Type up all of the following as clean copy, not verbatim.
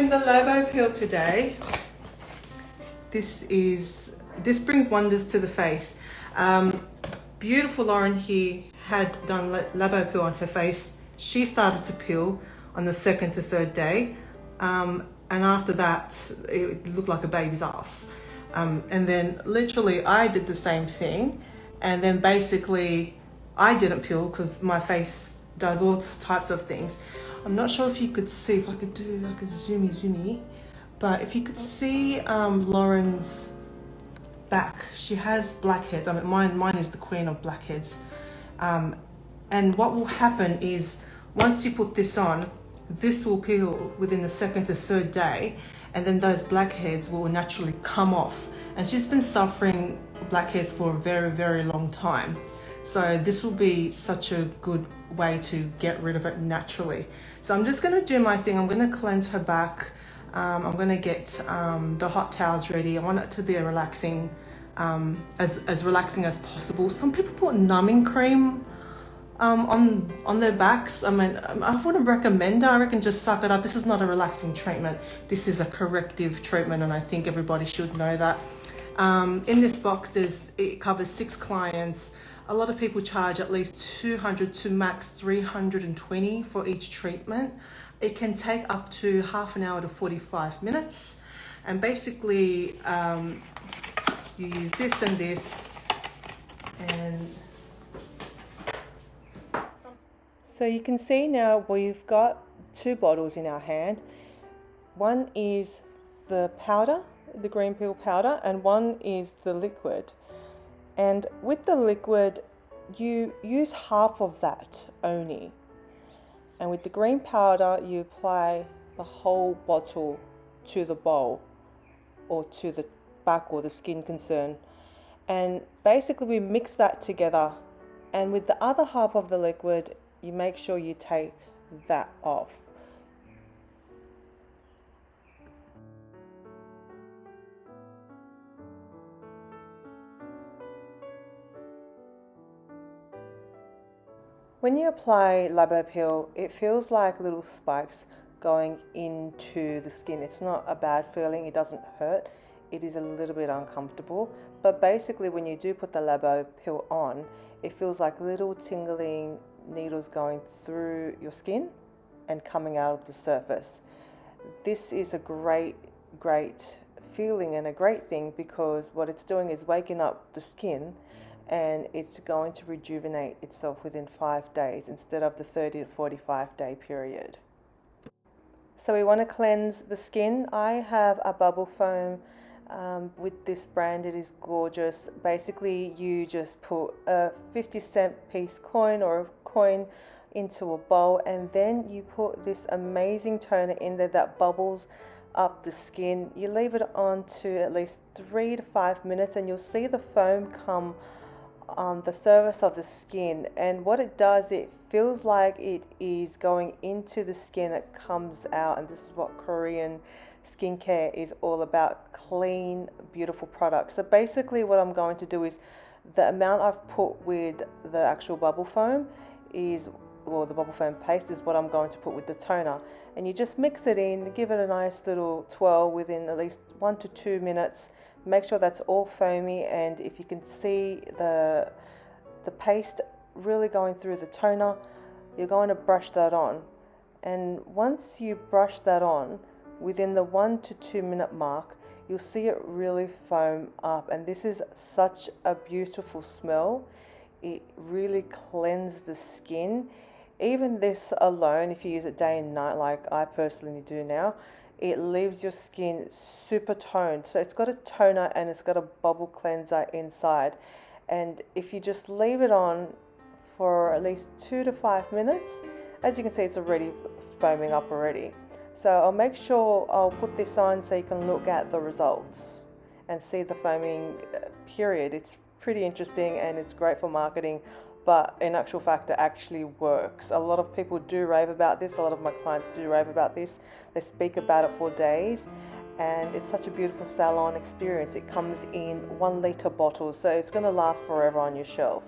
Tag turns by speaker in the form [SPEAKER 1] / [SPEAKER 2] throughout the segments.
[SPEAKER 1] doing the labo peel today. This brings wonders to the face. Beautiful Lauren here had done labo peel on her face. She started to peel on the second to third day, and after that it looked like a baby's ass. And then literally I did the same thing, and then basically I didn't peel because my face does all types of things. I'm not sure if you could see, if I could do like a zoomy, but if you could see Lauren's back, she has blackheads. I mean, mine is the queen of blackheads. And what will happen is once you put this on, this will peel within the second to third day, and then those blackheads will naturally come off. And she's been suffering blackheads for a very, very long time. So this will be such a good way to get rid of it naturally. So I'm just going to do my thing. I'm going to cleanse her back. I'm going to get the hot towels ready. I want it to be a relaxing, as relaxing as possible. Some people put numbing cream on their backs. I mean, I wouldn't recommend it. I reckon just suck it up. This is not a relaxing treatment. This is a corrective treatment, and I think everybody should know that. In this box, it covers 6 clients. A lot of people charge at least 200 to max 320 for each treatment. It can take up to half an hour to 45 minutes. And basically, you use this and this. And so you can see now we've got 2 bottles in our hand. One is the powder, the green peel powder, and one is the liquid. And with the liquid, you use half of that only. And with the green powder, you apply the whole bottle to the bowl or to the back or the skin concern. And basically we mix that together. And with the other half of the liquid, you make sure you take that off. When you apply labo peel, it feels like little spikes going into the skin. It's not a bad feeling, it doesn't hurt, it is a little bit uncomfortable. But basically when you do put the labo peel on, it feels like little tingling needles going through your skin and coming out of the surface. This is a great feeling and a great thing, because what it's doing is waking up the skin, and it's going to rejuvenate itself within 5 days instead of the 30 to 45 day period. So we want to cleanse the skin. I have a bubble foam with this brand. It is gorgeous. Basically you just put a 50-cent piece coin or a coin into a bowl, and then you put this amazing toner in there that bubbles up the skin. You leave it on to at least 3 to 5 minutes, and you'll see the foam come on the surface of the skin. And what it does, it feels like it is going into the skin, it comes out. And this is what Korean skincare is all about: clean, beautiful products. So basically what I'm going to do is, the amount I've put with the actual bubble foam is, well, the bubble foam paste is what I'm going to put with the toner. And you just mix it in, give it a nice little twirl within at least 1 to 2 minutes. Make sure that's all foamy, and if you can see the paste really going through the toner, you're going to brush that on. And once you brush that on, within the 1 to 2 minute mark, you'll see it really foam up. And this is such a beautiful smell. It really cleanses the skin. Even this alone, if you use it day and night like I personally do now, it leaves your skin super toned. So it's got a toner and it's got a bubble cleanser inside. And if you just leave it on for at least 2 to 5 minutes, as you can see, it's already foaming up already. So I'll make sure I'll put this on so you can look at the results and see the foaming period. It's pretty interesting and it's great for marketing, but in actual fact it actually works. A lot of people do rave about this. A lot of my clients do rave about this. They speak about it for days, and it's such a beautiful salon experience. It comes in 1 litre bottles, so it's going to last forever on your shelf.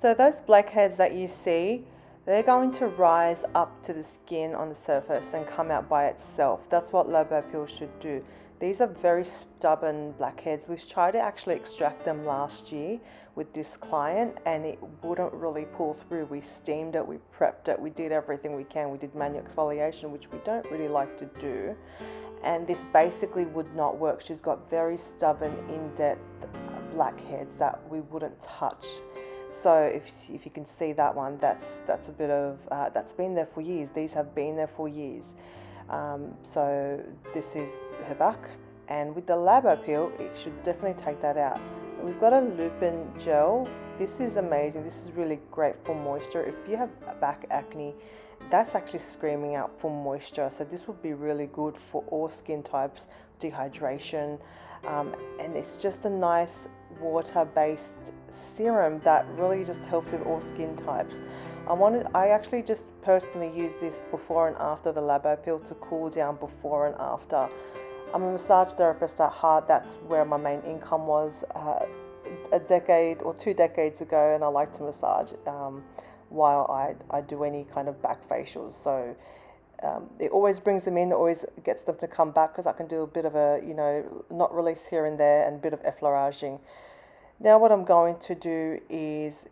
[SPEAKER 1] So those blackheads that you see, they're going to rise up to the skin on the surface and come out by itself. That's what labo peel should do. These are very stubborn blackheads. We've tried to actually extract them last year with this client and it wouldn't really pull through. We steamed it, we prepped it, we did everything we can. We did manual exfoliation, which we don't really like to do. And this basically would not work. She's got very stubborn, in-depth blackheads that we wouldn't touch. So if you can see that one, that's a bit of, that's been there for years. These have been there for years. So this is her back, and with the labo peel, it should definitely take that out. We've got a Lupin gel. This is amazing. This is really great for moisture. If you have back acne, that's actually screaming out for moisture. So this would be really good for all skin types, dehydration, and it's just a nice water-based serum that really just helps with all skin types. I actually just personally use this before and after the labo peel to cool down before and after. I'm a massage therapist at heart. That's where my main income was a decade or 2 decades ago, and I like to massage while I do any kind of back facials. So it always brings them in, always gets them to come back because I can do a bit of a, knot release here and there and a bit of effleuraging. Now what I'm going to do is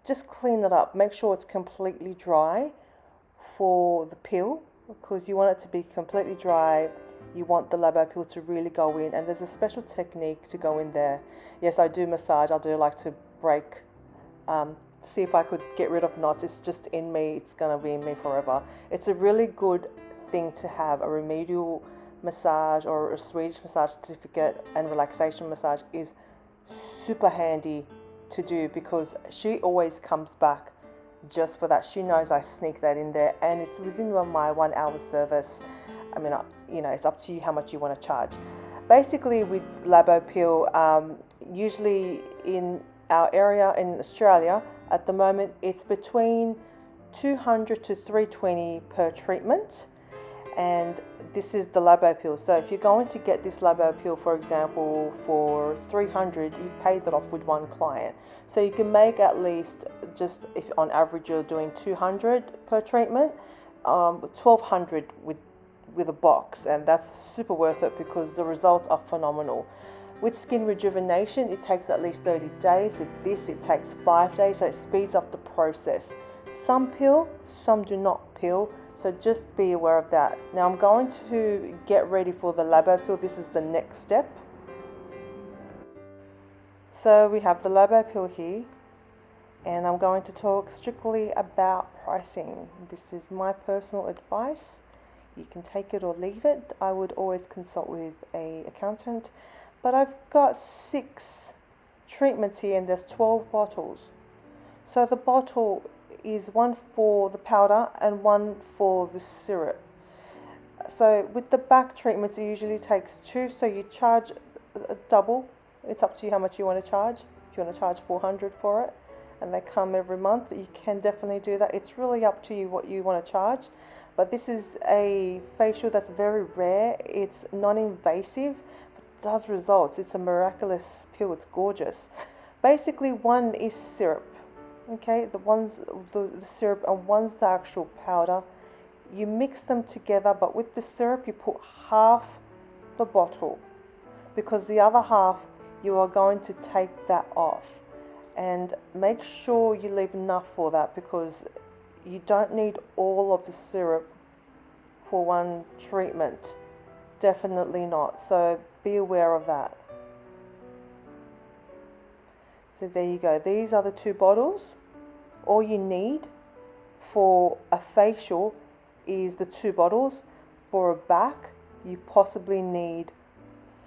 [SPEAKER 1] just clean it up. Make sure it's completely dry for the peel, because you want it to be completely dry. You want the labo peel to really go in, and there's a special technique to go in there. Yes, I do massage. I do like to break, see if I could get rid of knots. It's just in me. It's going to be in me forever. It's a really good thing to have. A remedial massage or a Swedish massage certificate and relaxation massage is super handy to do, because she always comes back just for that. She knows I sneak that in there, and it's within my 1 hour service. I mean, it's up to you how much you want to charge. Basically with labo peel, usually in our area in Australia at the moment, it's between 200 to 320 per treatment, and this is the labo peel. So if you're going to get this labo peel, for example, for 300, you've paid that off with one client. So you can make at least, just if on average you're doing 200 per treatment, 1200 with a box, and that's super worth it because the results are phenomenal. With skin rejuvenation, it takes at least 30 days. With this, it takes 5 days, so it speeds up the process. Some peel, some do not peel, so just be aware of that. Now I'm going to get ready for the labo peel. This is the next step. So we have the labo peel here, and I'm going to talk strictly about pricing. This is my personal advice. You can take it or leave it. I would always consult with an accountant. But I've got 6 treatments here, and there's 12 bottles. So the bottle is one for the powder and one for the syrup. So with the back treatments, it usually takes 2, so you charge a double. It's up to you how much you want to charge. If you want to charge 400 for it, and they come every month, you can definitely do that. It's really up to you what you want to charge. But this is a facial that's very rare. It's non-invasive, but does results. It's a miraculous peel. It's gorgeous. Basically, one is syrup. Okay, the syrup, and one's the actual powder. You mix them together, but with the syrup you put half the bottle, because the other half you are going to take that off, and make sure you leave enough for that, because you don't need all of the syrup for one treatment. Definitely not. So be aware of that. So there you go. These are the 2 bottles. All you need for a facial is the 2 bottles. For a back, you possibly need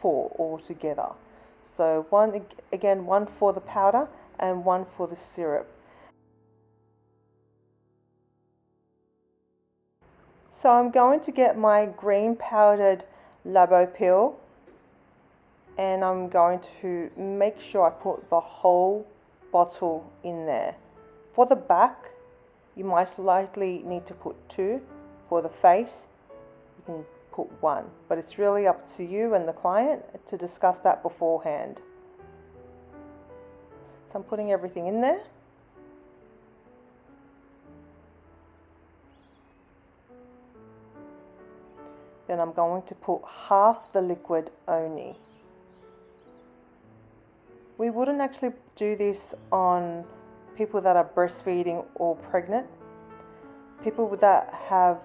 [SPEAKER 1] 4 altogether. So one for the powder and one for the syrup. So I'm going to get my green powdered labo peel, and I'm going to make sure I put the whole bottle in there. For the back, you most likely need to put 2. For the face, you can put 1, but it's really up to you and the client to discuss that beforehand. So I'm putting everything in there. Then I'm going to put half the liquid only. We wouldn't actually do this on people that are breastfeeding or pregnant. People that have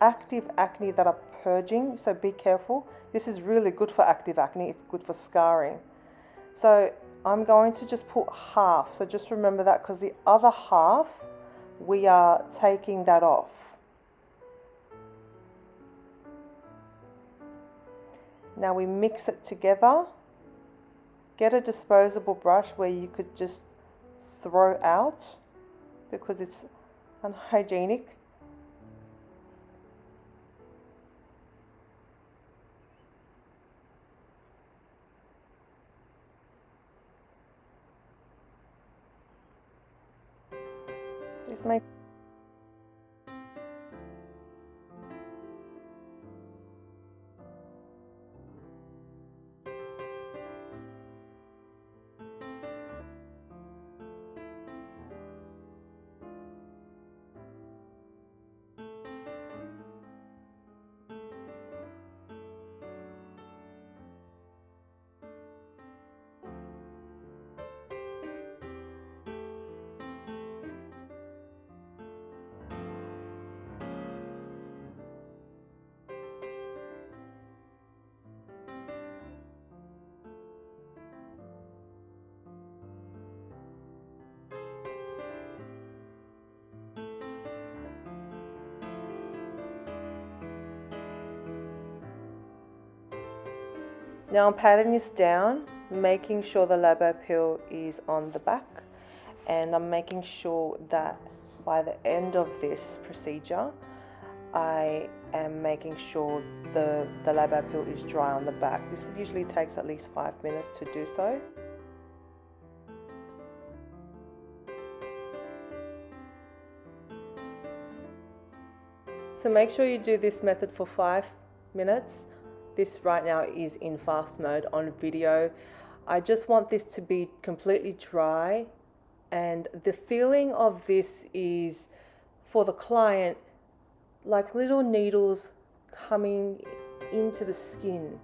[SPEAKER 1] active acne that are purging, so be careful. This is really good for active acne, it's good for scarring. So I'm going to just put half, so just remember that, because the other half, we are taking that off. Now we mix it together. Get a disposable brush where you could just throw out because it's unhygienic. Just make Now I'm patting this down, making sure the labo peel is on the back, and I'm making sure that by the end of this procedure, I am making sure the labo peel is dry on the back. This usually takes at least 5 minutes to do so. So make sure you do this method for 5 minutes. This right now is in fast mode on video. I just want this to be completely dry, and the feeling of this is for the client like little needles coming into the skin,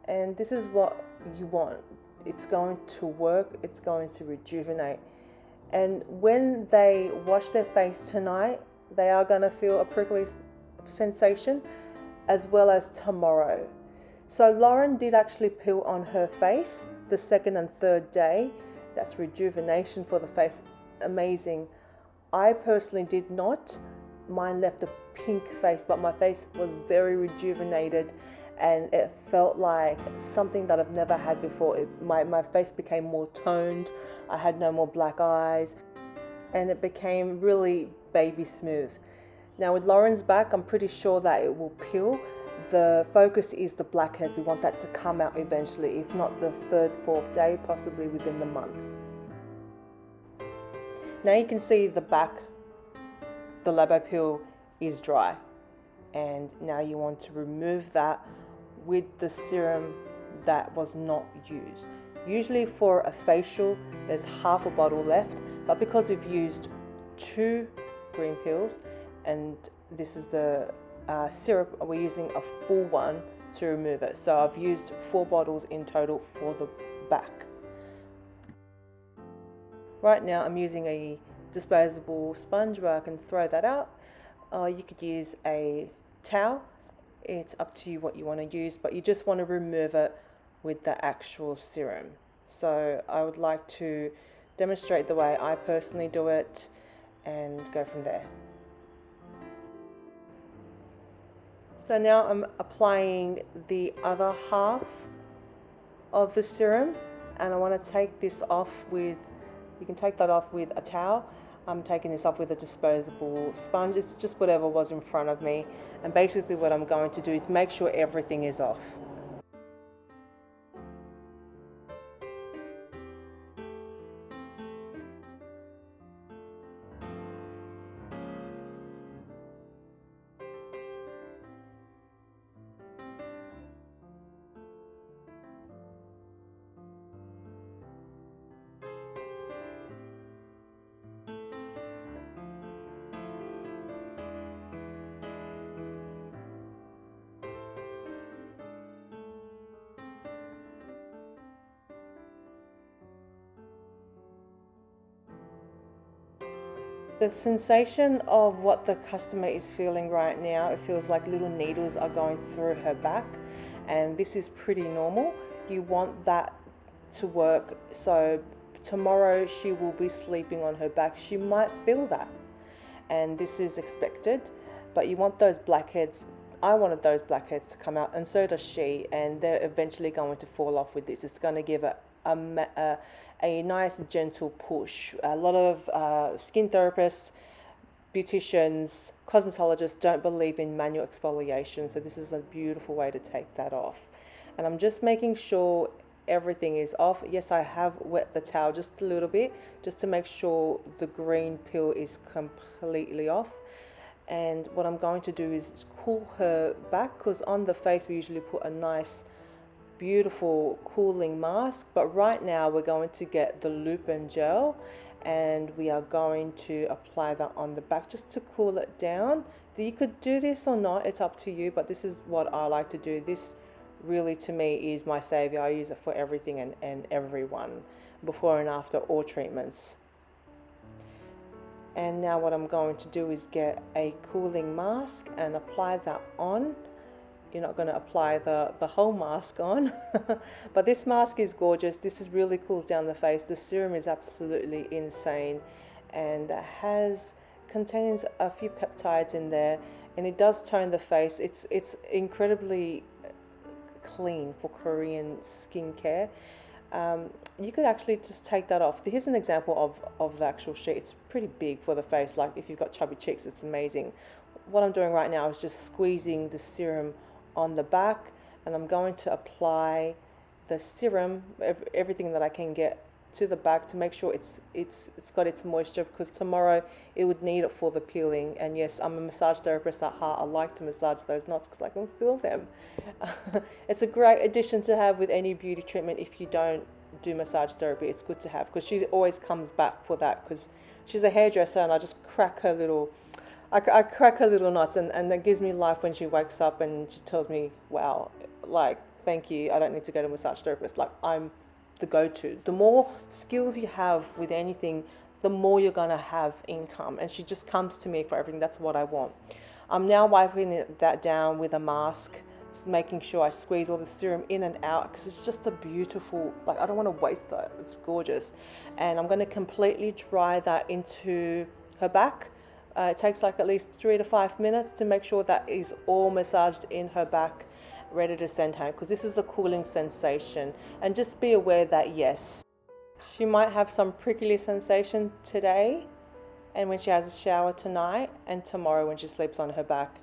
[SPEAKER 1] and this is what you want. It's going to work, it's going to rejuvenate, and when they wash their face tonight, they are going to feel a prickly sensation as well as tomorrow. So Lauren did actually peel on her face the second and third day. That's rejuvenation for the face, amazing. I personally did not. Mine left a pink face, but my face was very rejuvenated and it felt like something that I've never had before. My face became more toned, I had no more black eyes, and it became really baby smooth. Now with Lauren's back, I'm pretty sure that it will peel. The focus is the blackheads. We want that to come out eventually, if not the third, fourth day, possibly within the month. Now you can see the back, the labo peel is dry, and now you want to remove that with the serum that was not used. Usually for a facial, there's half a bottle left, but because we've used 2 green peels and this is the syrup, we're using a full one to remove it. So I've used 4 bottles in total for the back. Right now I'm using a disposable sponge where I can throw that out. You could use a towel. It's up to you what you want to use, but you just want to remove it with the actual serum. So I would like to demonstrate the way I personally do it and go from there. So now I'm applying the other half of the serum, and I want to take this off with, you can take that off with a towel. I'm taking this off with a disposable sponge. It's just whatever was in front of me. And basically what I'm going to do is make sure everything is off. The sensation of what the customer is feeling right now, it feels like little needles are going through her back, and this is pretty normal. You want that to work, so tomorrow she will be sleeping on her back. She might feel that, and this is expected, but you want those blackheads. I wanted those blackheads to come out, and so does she, and they're eventually going to fall off with this. It's going to give a nice gentle push. A lot of skin therapists, beauticians, cosmetologists don't believe in manual exfoliation, so this is a beautiful way to take that off. And I'm just making sure everything is off. Yes, I have wet the towel just a little bit, just to make sure the green peel is completely off. And what I'm going to do is cool her back, because on the face we usually put a nice beautiful cooling mask, but right now we're going to get the Lupin gel, and we are going to apply that on the back just to cool it down. You could do this or not, it's up to you, but this is what I like to do. This really, to me, is my savior. I use it for everything and everyone, before and after all treatments. And now what I'm going to do is get a cooling mask and apply that on. You're not going to apply the whole mask on, but this mask is gorgeous. This really cools down the face. The serum is absolutely insane, and contains a few peptides in there, and it does tone the face. It's incredibly clean for Korean skincare. You could actually just take that off. Here's an example of the actual sheet. It's pretty big for the face. Like if you've got chubby cheeks, it's amazing. What I'm doing right now is just squeezing the serum on the back, and I'm going to apply the serum, everything that I can get, to the back to make sure it's got its moisture, because tomorrow it would need it for the peeling. And yes, I'm a massage therapist at heart. I like to massage those knots because I can feel them. It's a great addition to have with any beauty treatment. If you don't do massage therapy, it's good to have, because she always comes back for that, because she's a hairdresser, and I just crack her little knots, and that gives me life when she wakes up and she tells me, wow, like, thank you, I don't need to go to a massage therapist. Like, I'm the go-to. The more skills you have with anything, the more you're gonna have income, and she just comes to me for everything. That's what I want. I'm now wiping that down with a mask, just making sure I squeeze all the serum in and out, because it's just a beautiful, like, I don't want to waste that. It's gorgeous. And I'm going to completely dry that into her back. It takes like at least 3 to 5 minutes to make sure that is all massaged in her back, ready to send home, because this is a cooling sensation. And just be aware that yes, she might have some prickly sensation today, and when she has a shower tonight, and tomorrow when she sleeps on her back.